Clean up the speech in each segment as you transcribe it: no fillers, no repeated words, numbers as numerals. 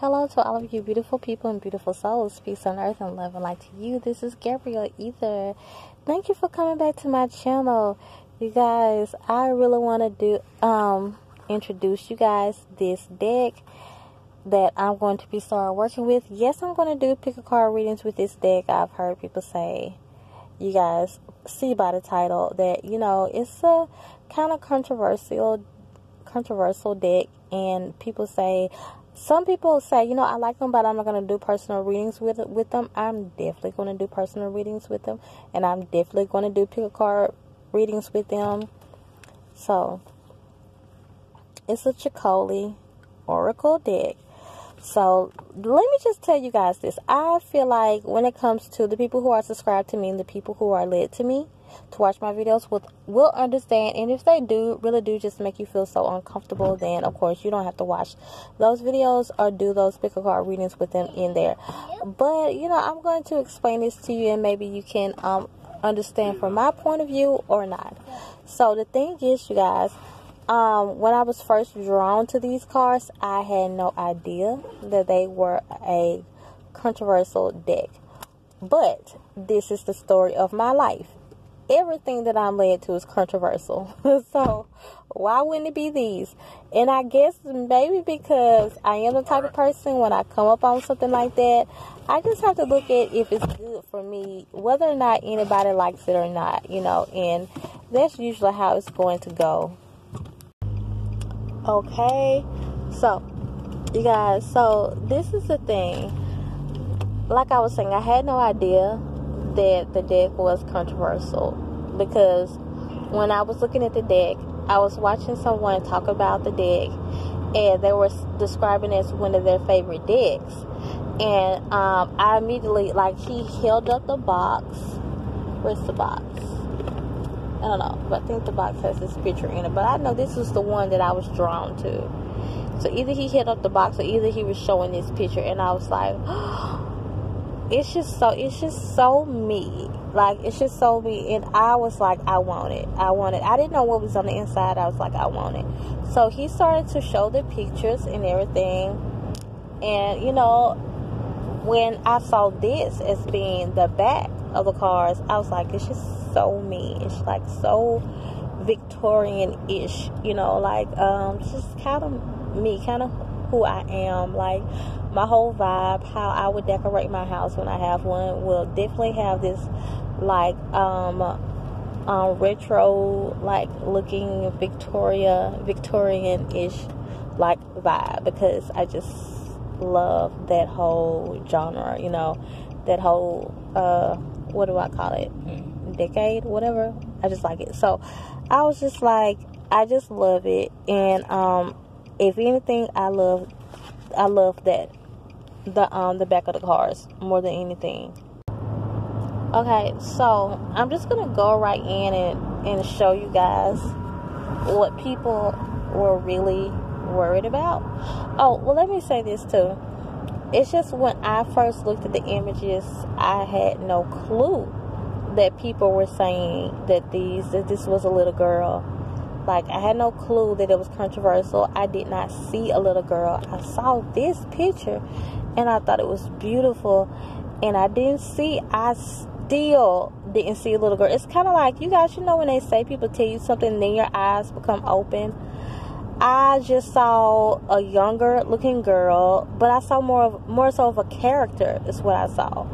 Hello to all of you beautiful people and beautiful souls. Peace on earth and love and light to you. This is GabrielleEther. Thank you for coming back to my channel. You guys, I really want to introduce you guys this deck that I'm going to be starting working with. Yes, I'm going to do pick a card readings with this deck. I've heard people say, you guys see by the title that, you know, it's a kind of controversial deck, and some people say, you know, I like them, but I'm not going to do personal readings with them. I'm definitely going to do personal readings with them, and I'm definitely going to do pick a card readings with them. So it's a Ceccoli Oracle deck. So let me just tell you guys this. I feel like when it comes to the people who are subscribed to me and the people who are led to me to watch my videos will understand, and if they really do just make you feel so uncomfortable, then of course you don't have to watch those videos or do those pick a card readings with them in there. But you know, I'm going to explain this to you, and maybe you can understand from my point of view or not. So the thing is, you guys, when I was first drawn to these cards, I had no idea that they were a controversial deck. But this is the story of my life. Everything that I'm led to is controversial. So why wouldn't it be these? And I guess maybe because I am the type of person, when I come up on something like that, I just have to look at if it's good for me, whether or not anybody likes it or not, you know, and that's usually how it's going to go. Okay, so you guys, so this is the thing. Like I was saying, I had no idea that the deck was controversial, because when I was looking at the deck, I was watching someone talk about the deck, and they were describing it as one of their favorite decks. And I immediately, like, he held up the box. Where's the box? I don't know, but I think the box has this picture in it. But I know this was the one that I was drawn to. So either he held up the box or either he was showing this picture, and I was like, it's just so me. Like, it's just so me. And I was like, I want it. I didn't know what was on the inside. I was like, I want it. So he started to show the pictures and everything. And, you know, when I saw this as being the back of the cards, I was like, it's just so me. It's like so Victorian-ish, you know, like just kind of me, kind of who I am. Like, my whole vibe, how I would decorate my house when I have one, will definitely have this like retro, like looking Victorian-ish like vibe, because I just love that whole genre, you know, that whole what do I call it, decade, whatever. I just like it. So I was just like, I just love it. And if anything, I love that the back of the cards more than anything. Okay, so I'm just gonna go right in and show you guys what people were really worried about. Oh, well, let me say this too. It's just when I first looked at the images, I had no clue that people were saying that this was a little girl. Like, I had no clue that it was controversial. I did not see a little girl. I saw this picture and I thought it was beautiful, and I still didn't see a little girl. It's kind of like, you guys, you know, when they say people tell you something, then your eyes become open. I just saw a younger looking girl, but I saw more so of a character is what I saw.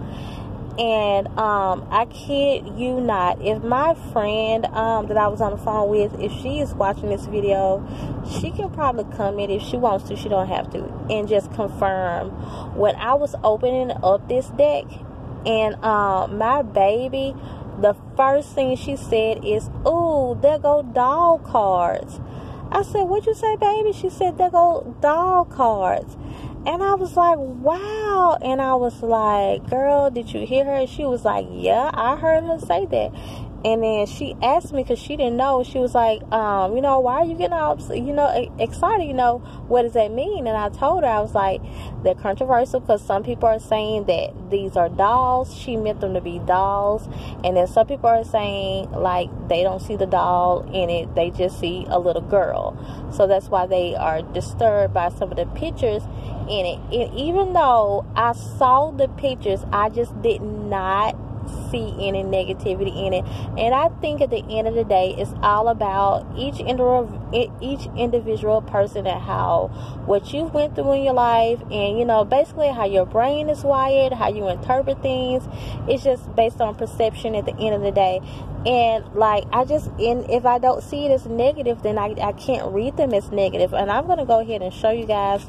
And I kid you not, if my friend that I was on the phone with, if she is watching this video, she can probably comment if she wants to. She don't have to. And just confirm, when I was opening up this deck, and my baby, the first thing she said is, "Ooh, there go doll cards." I said, "What'd you say, baby?" She said, "There go doll cards." And I was like, wow. And I was like, girl, did you hear her? She was like, yeah, I heard her say that. And then she asked me, because she didn't know. She was like, you know, why are you getting all, you know, excited? You know, what does that mean? And I told her, I was like, they're controversial because some people are saying that these are dolls. She meant them to be dolls. And then some people are saying, like, they don't see the doll in it. They just see a little girl. So that's why they are disturbed by some of the pictures in it. And even though I saw the pictures, I just did not see any negativity in it. And I think at the end of the day, it's all about each individual person and how what you went through in your life, and you know, basically how your brain is wired, how you interpret things. It's just based on perception at the end of the day. And like, if I don't see it as negative, then I can't read them as negative. And I'm gonna go ahead and show you guys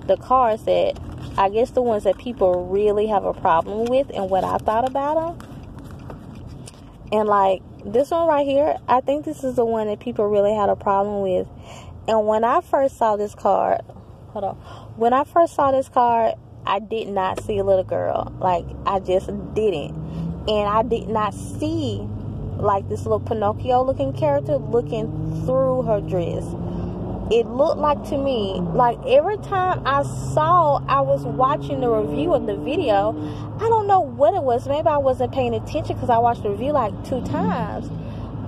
the cards that I guess the ones that people really have a problem with and what I thought about them. And like this one right here, I think this is the one that people really had a problem with. And when I first saw this card, when I first saw this card, I did not see a little girl. Like, I just didn't. And I did not see like this little Pinocchio looking character looking through her dress. It looked like to me, like every time I was watching the review of the video, I don't know what it was. Maybe I wasn't paying attention because I watched the review like 2 times.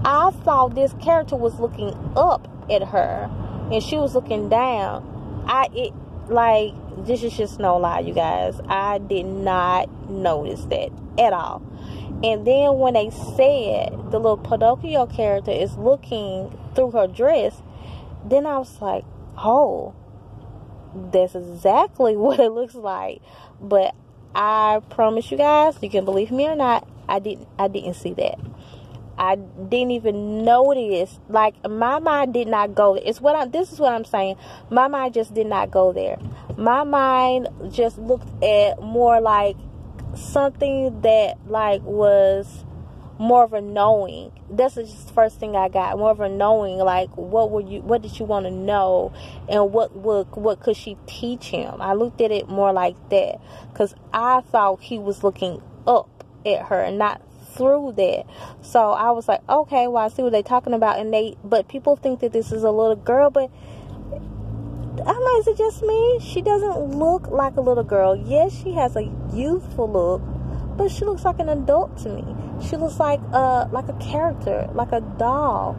I thought this character was looking up at her and she was looking down. This is just no lie, you guys. I did not notice that at all. And then when they said the little Pinocchio character is looking through her dress, then I was like, oh, that's exactly what it looks like. But I promise you guys, you can believe me or not, I didn't see that. I didn't even notice. Like, my mind did not go there. This is what I'm saying. My mind just did not go there. My mind just looked at more like something that like was more of a knowing. That's just the first thing I got. More of a knowing, like what did you want to know, and what could she teach him? I looked at it more like that, because I thought he was looking up at her and not through that. So I was like, okay, well, I see what they're talking about. But people think that this is a little girl, but I don't know, is it just me? She doesn't look like a little girl. Yes, she has a youthful look, but she looks like an adult to me. She looks like a character, like a doll.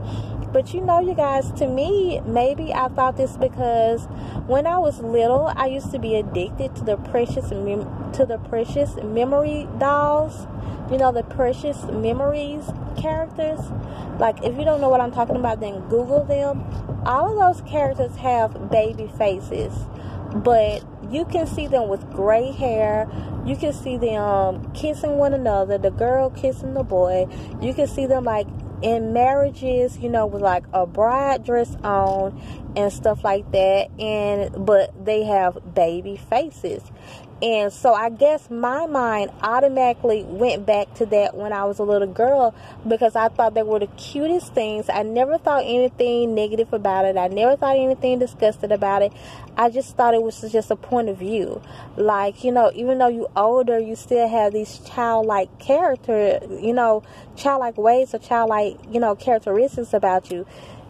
But you know, you guys, to me, maybe I thought this because when I was little, I used to be addicted to the precious memory dolls. You know, the Precious Memories characters. Like, if you don't know what I'm talking about, then Google them. All of those characters have baby faces, but you can see them with gray hair. You can see them kissing one another, the girl kissing the boy. You can see them like in marriages, you know, with like a bride dress on and stuff like that. But they have baby faces. And so I guess my mind automatically went back to that when I was a little girl, because I thought they were the cutest things. I never thought anything negative about it. I never thought anything disgusting about it. I just thought it was just a point of view. Like, you know, even though you're older, you still have these childlike character, you know, childlike ways or childlike, you know, characteristics about you.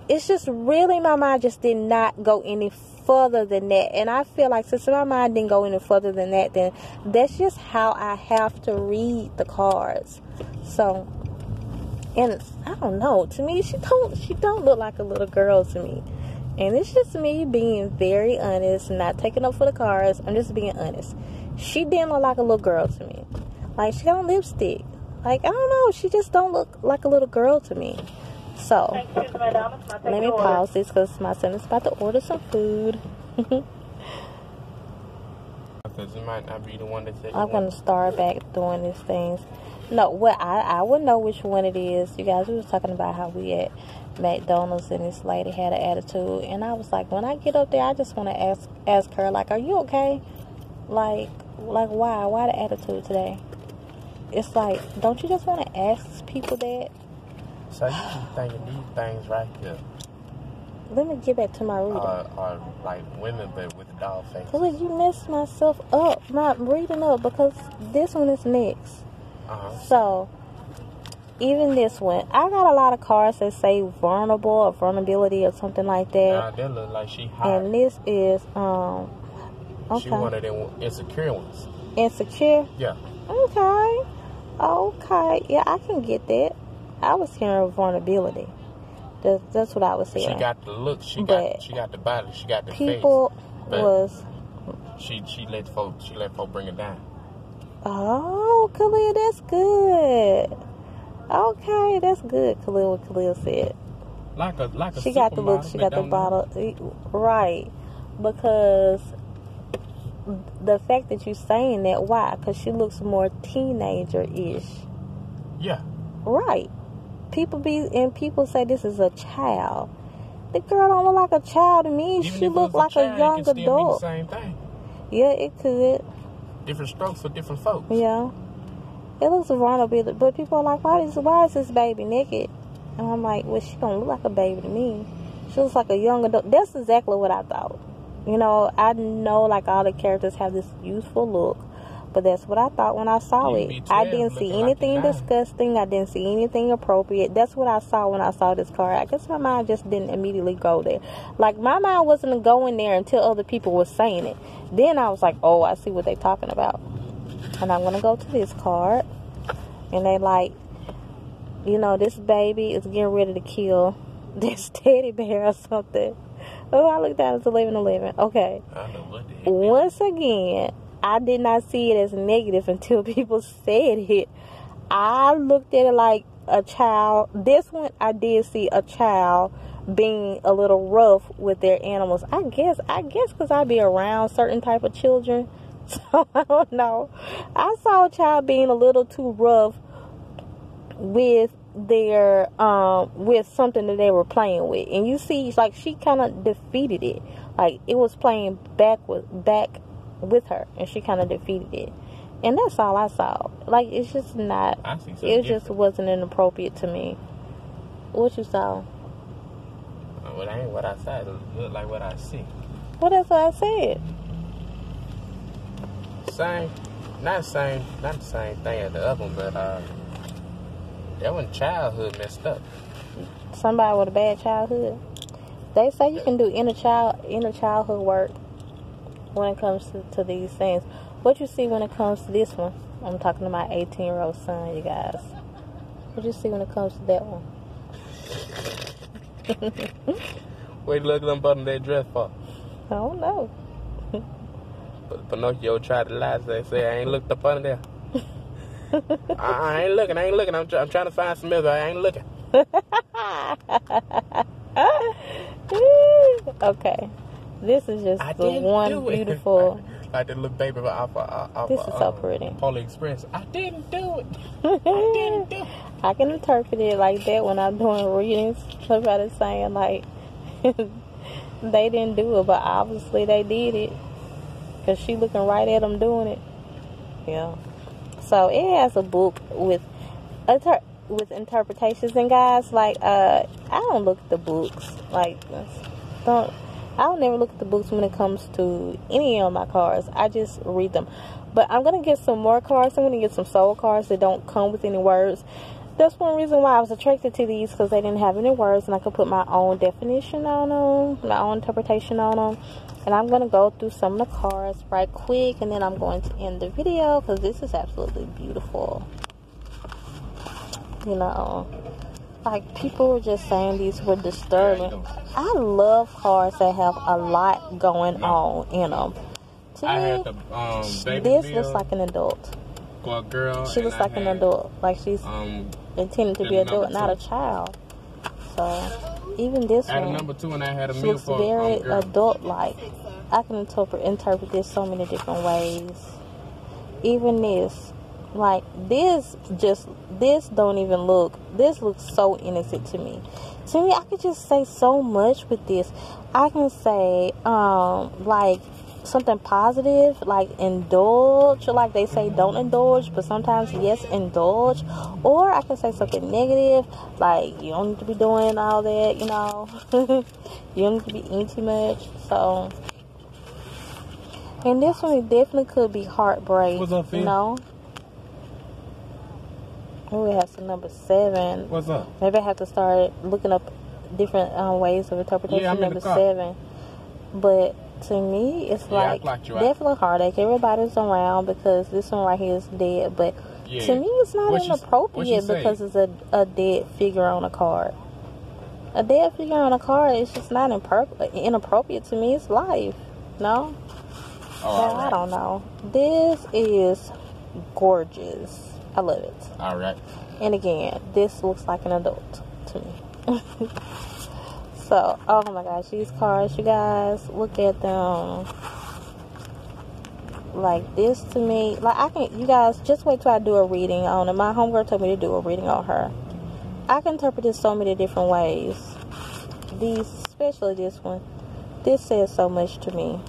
It's just really, my mind just did not go any further than that. And I feel like since my mind didn't go any further than that, then that's just how I have to read the cards. So, and I don't know, to me, she don't look like a little girl to me. And it's just me being very honest, not taking up for the cards. I'm just being honest. She didn't look like a little girl to me. Like, she got on lipstick. Like, I don't know, she just don't look like a little girl to me. So, let me pause this because my son is about to order some food. Because you might not be the one that said. I'm going to start back doing these things. No, well, I would know which one it is. You guys, we was talking about how we at McDonald's and this lady had an attitude. And I was like, when I get up there, I just want to ask her, like, are you okay? Like why? Why the attitude today? It's like, don't you just want to ask people that? So you keep thinking these things right here. Let me get back to my reading. Are like women, but with the doll face. Because you messed myself up, not reading up, because this one is next. Uh-huh. So, even this one, I got a lot of cards that say vulnerable or vulnerability or something like that. Nah, that look like she hot. And this is okay. She one of them insecure ones. Insecure? Yeah. Okay. Yeah, I can get that. I was hearing vulnerability. That's what I was saying. She got the look. She got the body. She got the people face. Was. She let folks bring it down. Oh, Khalil, that's good. Okay, that's good. Khalil, what Khalil said. Like a she got the look. She got the bottle. Right, because the fact that you're saying that, why? Because she looks more teenager-ish. Yeah. Right. People say this is a child. The girl don't look like a child to me. Even she look like a young it can still adult. mean the same thing. Yeah, it could. Different strokes for different folks. Yeah. It looks vulnerable, but people are like, why is this baby naked? And I'm like, well, she don't look like a baby to me. She looks like a young adult. That's exactly what I thought. You know, I know like all the characters have this youthful look, but that's what I thought when I saw it. I didn't see anything disgusting. I didn't see anything appropriate. That's what I saw when I saw this card. I guess my mind just didn't immediately go there. Like, my mind wasn't going there until other people were saying it. Then I was like, oh, I see what they're talking about. And I'm going to go to this card. And they like, you know, this baby is getting ready to kill this teddy bear or something. Oh, I looked down, it's 11:11. Okay. I don't know what the heck. Once again, I did not see it as negative until people said it. I looked at it like a child. This one, I did see a child being a little rough with their animals. I guess because I be around certain type of children. So, I don't know. I saw a child being a little too rough with their with something that they were playing with, and you see, like, she kind of defeated it. Like, it was playing back with her, and she kind of defeated it. And that's all I saw. Like, it's just not. It just wasn't inappropriate to me. What you saw? Well, that ain't what I said. It looked like what I see. Well, that's what I said. Not the same thing as the other one, but that one childhood messed up. Somebody with a bad childhood. They say you can do inner childhood work when it comes to these things. What you see when it comes to this one? I'm talking to my 18-year-old son, you guys. What you see when it comes to that one? What you looking at them button that dress for? I don't know. Pinocchio tried to lie. Say I ain't looked up under there. I ain't looking. I'm trying to find some milk. I ain't looking. Okay. This is just the one beautiful. Like the little baby off this is so pretty. Polar Express. I didn't do it. I didn't do it. I can interpret it like that when I'm doing readings. Somebody saying like they didn't do it, but obviously they did it. Because she looking right at them doing it. Yeah. So it has a book with interpretations. And guys, like, I don't look at the books. Like, I don't never look at the books when it comes to any of my cards. I just read them. But I'm going to get some more cards. I'm going to get some soul cards that don't come with any words. That's one reason why I was attracted to these, because they didn't have any words, and I could put my own definition on them, my own interpretation on them. And I'm going to go through some of the cards right quick, and then I'm going to end the video, because this is absolutely beautiful. You know, like, people were just saying these were disturbing. I love cards that have a lot going on in them. To me, this looks like an adult. Girl, she looks like an adult. Like, she's intended to be an adult, not a child. So, even this one, number 2, and I had a she looks very adult-like. I can interpret this so many different ways. Even this. Like, this don't even look, this looks so innocent to me. To me, I could just say so much with this. I can say, like, something positive, like indulge, like they say don't indulge, but sometimes yes, indulge. Or I can say something negative, like you don't need to be doing all that, you know. You don't need to be eating too much. So, and this one, it definitely could be heartbreak. What's up, Phil? You know. Oh, it has a number 7. What's up? Maybe I have to start looking up different ways of interpretation. Yeah, I'm in number the car. 7. But to me, it's like definitely heartache. Everybody's around because this one right here is dead. But to me, it's not inappropriate because it's a dead figure on a card. A dead figure on a card is just not inappropriate to me. It's life. No? Oh, I don't know. This is gorgeous. I love it. All right. And again, this looks like an adult to me. So, oh my gosh, these cards, you guys, look at them. Like this to me, like you guys, just wait till I do a reading on it. My homegirl told me to do a reading on her. I can interpret this so many different ways. Especially this one. This says so much to me.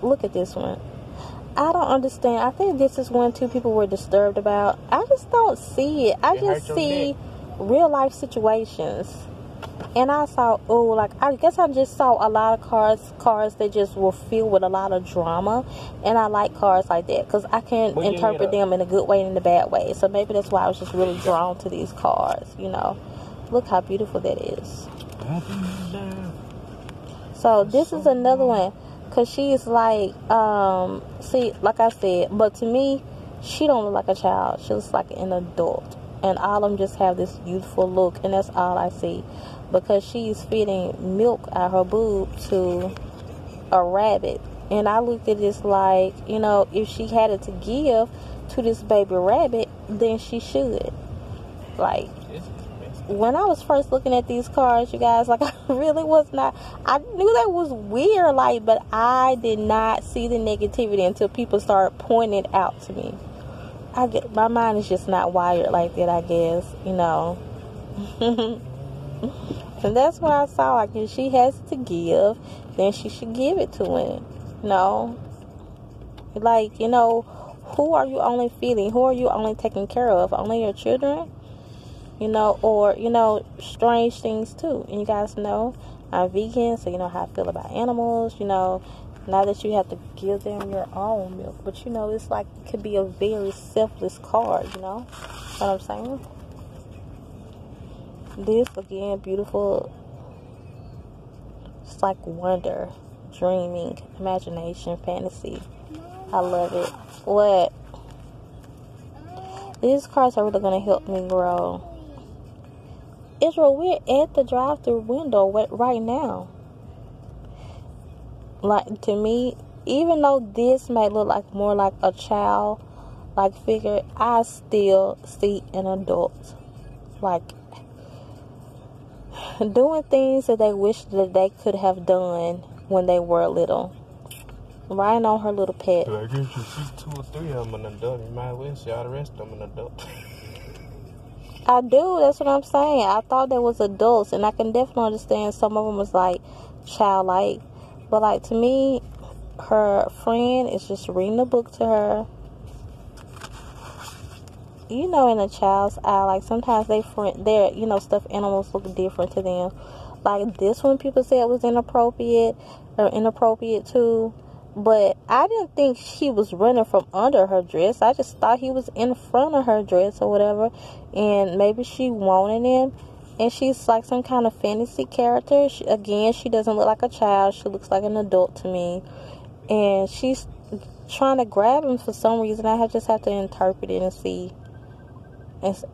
Look at this one. I don't understand. I think this is one two people were disturbed about. I just don't see it. I just see real life situations. And I saw, I guess I just saw a lot of cards that just were filled with a lot of drama. And I like cards like that because I can interpret them in a good way and in a bad way. So maybe that's why I was just really drawn to these cards, you know. Look how beautiful that is. So this is another one. Because she's like, see, like I said, but to me, she don't look like a child. She looks like an adult. And all of them just have this youthful look. And that's all I see. Because she's feeding milk out her boob to a rabbit. And I looked at this like, you know, if she had it to give to this baby rabbit, then she should. Like, when I was first looking at these cards, you guys, like, I really was not, I knew that was weird, like, but I did not see the negativity until people started pointing it out to me. My mind is just not wired like that, I guess, you know. And that's what I saw, like, if she has to give, then she should give it to him, you know. Like, you know, who are you only feeding? Who are you only taking care of? Only your children? You know, or, you know, strange things too. And you guys know I'm vegan, so you know how I feel about animals, you know. Not that you have to give them your own milk, but you know, it's like, it could be a very selfless card, you know what I'm saying? This, again, beautiful. It's like wonder, dreaming, imagination, fantasy. I love it. What? These cards are really going to help me grow. Israel, we're at the drive-thru window right now. Like, to me, even though this may look like more like a child like figure, I still see an adult, like, doing things that they wish that they could have done when they were little. Riding on her little pet. I guess you see 2 or 3 of them an adult. You might as well see all the rest of them an adult. I do, that's what I'm saying. I thought they was adults, and I can definitely understand some of them was like childlike. But like, to me, her friend is just reading a book to her. You know, in a child's eye, like, sometimes their, you know, stuffed animals look different to them. Like, this one, people said was inappropriate too. But I didn't think he was running from under her dress. I just thought he was in front of her dress or whatever. And maybe she wanted him. And she's like some kind of fantasy character. She doesn't look like a child. She looks like an adult to me. And she's trying to grab him for some reason. I just have to interpret it and see. It's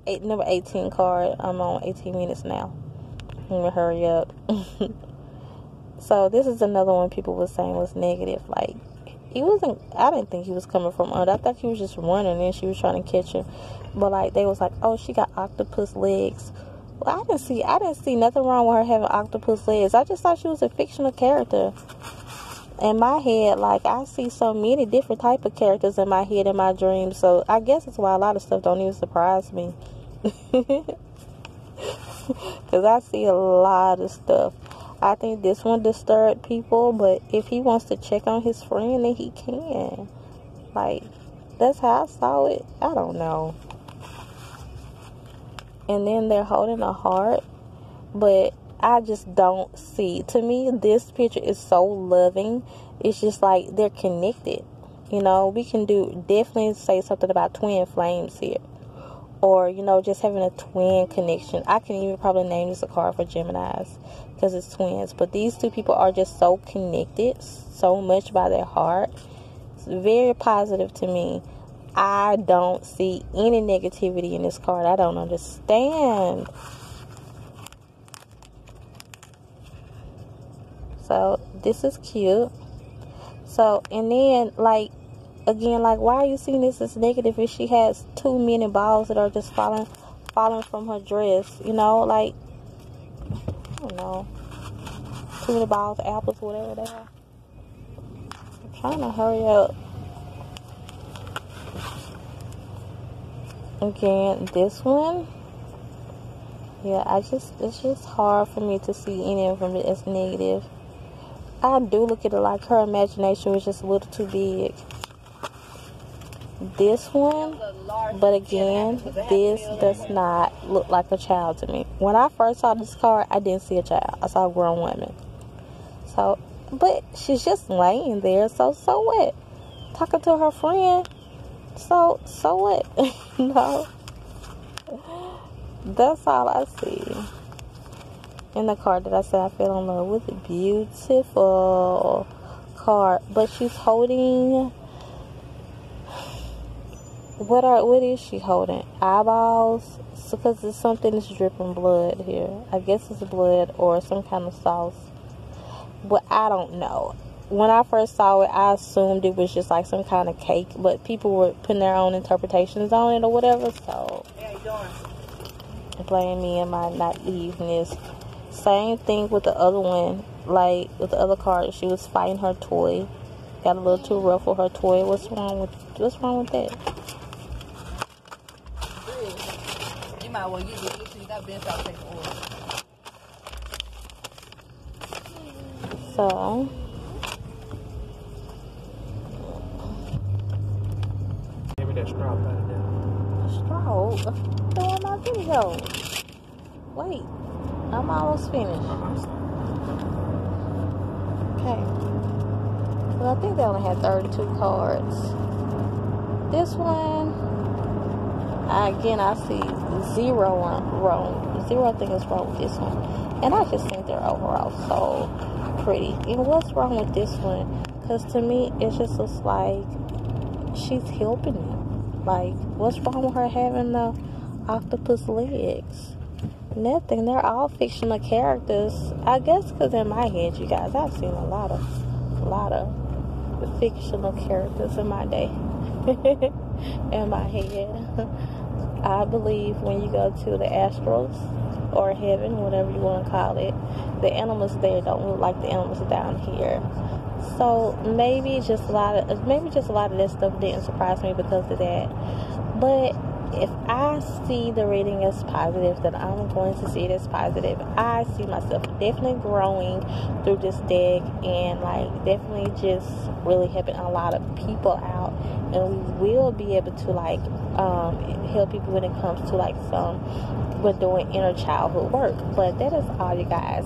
number 18 card. I'm on 18 minutes now. I'm going to hurry up. So this is another one people were saying was negative. Like, I didn't think he was coming from under. I thought he was just running and she was trying to catch him. But like, they was like, oh, she got octopus legs. Well, I didn't see nothing wrong with her having octopus legs. I just thought she was a fictional character. In my head, like, I see so many different type of characters in my head in my dreams. So I guess that's why a lot of stuff don't even surprise me. Because I see a lot of stuff. I think this one disturbed people, but if he wants to check on his friend, then he can. Like, that's how I saw it. I don't know. And then they're holding a heart, but I just don't see. To me, this picture is so loving. It's just like they're connected. You know, we can definitely say something about twin flames here. Or, you know, just having a twin connection. I can even probably name this a card for Geminis because it's twins. But these two people are just so connected so much by their heart. It's very positive to me. I don't see any negativity in this card. I don't understand. So, this is cute. So, and then, like, again, like, why are you seeing this as negative if she has too many balls that are just falling from her dress? You know, like, I don't know. Too many balls, apples, whatever they are. I'm trying to hurry up. Again, this one. Yeah, it's just hard for me to see any of them as negative. I do look at it like her imagination was just a little too big. This one, but again, this does not look like a child to me. When I first saw this card, I didn't see a child. I saw a grown woman. So, but she's just laying there. So what? Talking to her friend. So what? No. That's all I see. In the card that I said I fell in love with. Beautiful card. But she's holding... What is she holding? Eyeballs? Because it's something that's dripping blood here. I guess it's blood or some kind of sauce. But I don't know. When I first saw it, I assumed it was just like some kind of cake. But people were putting their own interpretations on it or whatever. So, how you doing? Blame me and my naiveness. Same thing with the other one. Like, with the other card, she was fighting her toy. Got a little too rough with her toy. What's wrong with that? You might well use it. You got bench out, take the oil. So, Give me that straw out of there. straw? Doing my video. Wait, I'm almost finished. Okay. Well, I think they only had 32 cards. This one, I see zero wrong. Zero, I think is wrong with this one. And I just think they're overall so pretty. And what's wrong with this one? Because to me, it just looks like she's helping them. Like, what's wrong with her having the octopus legs? Nothing. They're all fictional characters. I guess because in my head, you guys, I've seen a lot of fictional characters in my day. In my head. I believe when you go to the astrals or heaven, whatever you want to call it, the animals there don't look like the animals down here. So maybe just a lot of that stuff didn't surprise me because of that. But if I see the reading as positive, then I'm going to see it as positive. I see myself definitely growing through this deck and like definitely just really helping a lot of people out. And we will be able to like help people when it comes to like we're doing inner childhood work. But that is all, you guys.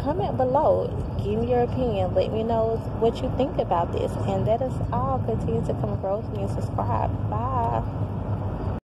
Comment below, give me your opinion, let me know what you think about this. And that is all. Continue to come across me and subscribe. Bye.